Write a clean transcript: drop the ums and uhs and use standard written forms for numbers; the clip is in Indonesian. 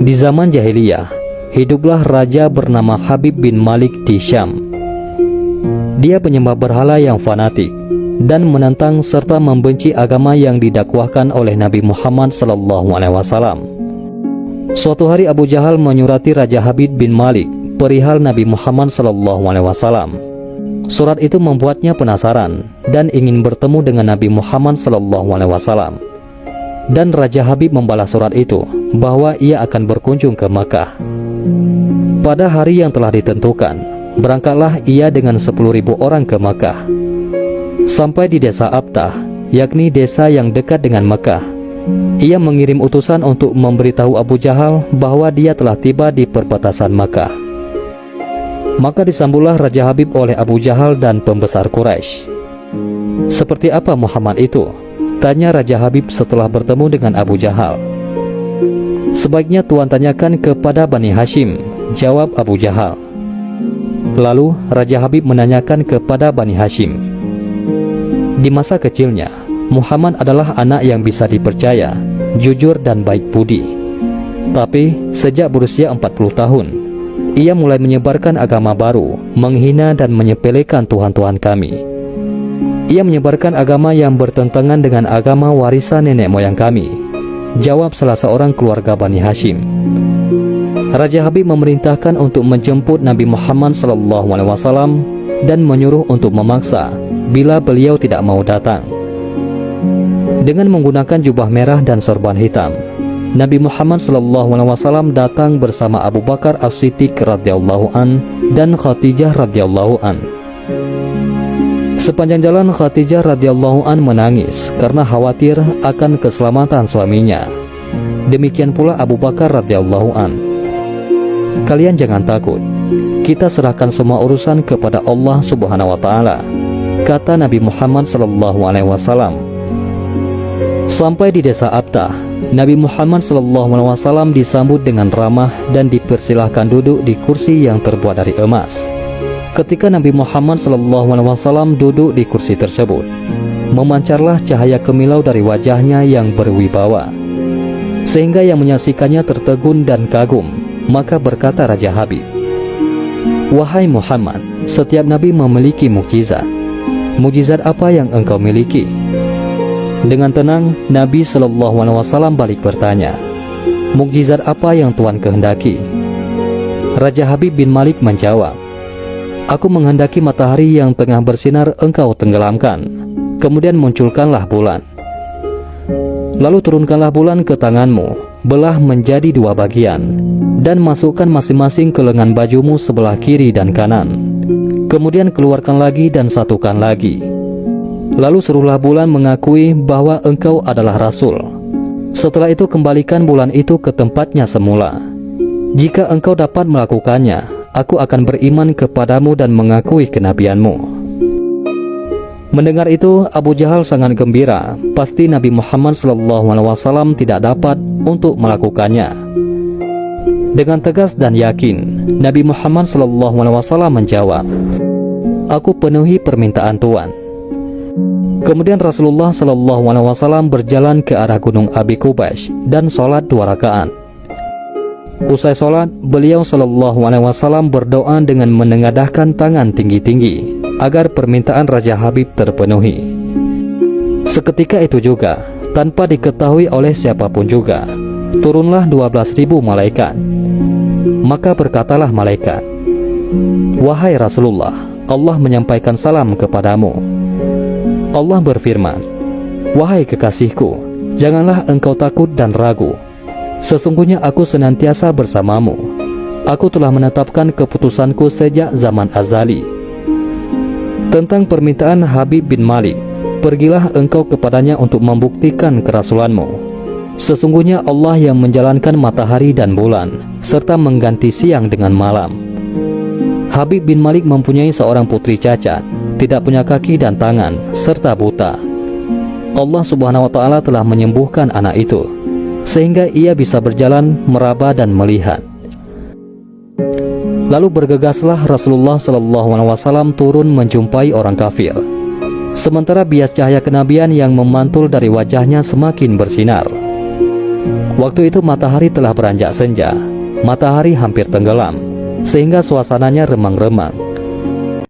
Di zaman jahiliyah, hiduplah raja bernama Habib bin Malik di Syam. Dia penyembah berhala yang fanatik dan menentang serta membenci agama yang didakwahkan oleh Nabi Muhammad SAW. Suatu hari Abu Jahal menyurati Raja Habib bin Malik perihal Nabi Muhammad SAW. Surat itu membuatnya penasaran dan ingin bertemu dengan Nabi Muhammad SAW. Dan Raja Habib membalas surat itu bahwa ia akan berkunjung ke Makkah. Pada hari yang telah ditentukan, berangkatlah ia dengan 10.000 orang ke Makkah. Sampai di desa Abtah, yakni desa yang dekat dengan Makkah, ia mengirim utusan untuk memberitahu Abu Jahal bahwa dia telah tiba di perbatasan Makkah. Maka disambutlah Raja Habib oleh Abu Jahal dan pembesar Quraisy. "Seperti apa Muhammad itu?" tanya Raja Habib setelah bertemu dengan Abu Jahal. "Sebaiknya Tuan tanyakan kepada Bani Hashim," jawab Abu Jahal. Lalu Raja Habib menanyakan kepada Bani Hashim. Di masa kecilnya, Muhammad adalah anak yang bisa dipercaya, jujur dan baik budi. Tapi sejak berusia 40 tahun, ia mulai menyebarkan agama baru, menghina dan menyepelekan Tuhan-Tuhan kami. Ia menyebarkan agama yang bertentangan dengan agama warisan nenek moyang kami, jawab salah seorang keluarga Bani Hashim. Raja Habib memerintahkan untuk menjemput Nabi Muhammad SAW dan menyuruh untuk memaksa bila beliau tidak mau datang. Dengan menggunakan jubah merah dan sorban hitam, Nabi Muhammad SAW datang bersama Abu Bakar As-Siddiq radhiyallahu an dan Khadijah radhiyallahu an. Sepanjang jalan Khadijah radhiyallahu an menangis karena khawatir akan keselamatan suaminya. Demikian pula Abu Bakar radhiyallahu an. "Kalian jangan takut, kita serahkan semua urusan kepada Allah Subhanahu wa taala," kata Nabi Muhammad SAW. Sampai di desa Abtah, Nabi Muhammad SAW disambut dengan ramah dan dipersilahkan duduk di kursi yang terbuat dari emas. Ketika Nabi Muhammad SAW duduk di kursi tersebut, memancarlah cahaya kemilau dari wajahnya yang berwibawa, sehingga yang menyaksikannya tertegun dan kagum. Maka berkata Raja Habib, "Wahai Muhammad, setiap Nabi memiliki mukjizat. Mukjizat apa yang engkau miliki?" Dengan tenang, Nabi SAW balik bertanya, "Mukjizat apa yang Tuhan kehendaki?" Raja Habib bin Malik menjawab, "Aku menghendaki matahari yang tengah bersinar engkau tenggelamkan, kemudian munculkanlah bulan. Lalu turunkanlah bulan ke tanganmu, belah menjadi 2 bagian, dan masukkan masing-masing ke lengan bajumu sebelah kiri dan kanan. Kemudian keluarkan lagi dan satukan lagi. Lalu suruhlah bulan mengakui bahwa engkau adalah Rasul. Setelah itu kembalikan bulan itu ke tempatnya semula. Jika engkau dapat melakukannya, aku akan beriman kepadamu dan mengakui kenabianmu." Mendengar itu, Abu Jahal sangat gembira. Pasti Nabi Muhammad SAW tidak dapat untuk melakukannya. Dengan tegas dan yakin, Nabi Muhammad SAW menjawab, "Aku penuhi permintaan Tuan." Kemudian Rasulullah SAW berjalan ke arah gunung Abi Qubays dan sholat 2 rakaat. Usai sholat, beliau SAW berdoa dengan menengadahkan tangan tinggi-tinggi agar permintaan Raja Habib terpenuhi. Seketika itu juga, tanpa diketahui oleh siapapun juga, turunlah 12.000 malaikat. Maka berkatalah malaikat, "Wahai Rasulullah, Allah menyampaikan salam kepadamu." Allah berfirman, "Wahai kekasihku, janganlah engkau takut dan ragu. Sesungguhnya aku senantiasa bersamamu. Aku telah menetapkan keputusanku sejak zaman azali." Tentang permintaan Habib bin Malik, "Pergilah engkau kepadanya untuk membuktikan kerasulanmu. Sesungguhnya Allah yang menjalankan matahari dan bulan, serta mengganti siang dengan malam." Habib bin Malik mempunyai seorang putri cacat, tidak punya kaki dan tangan, serta buta. Allah Subhanahu wa taala telah menyembuhkan anak itu, sehingga ia bisa berjalan, meraba dan melihat. Lalu bergegaslah Rasulullah SAW turun menjumpai orang kafir. Sementara bias cahaya kenabian yang memantul dari wajahnya semakin bersinar. Waktu itu matahari telah beranjak senja. Matahari hampir tenggelam, sehingga suasananya remang-remang.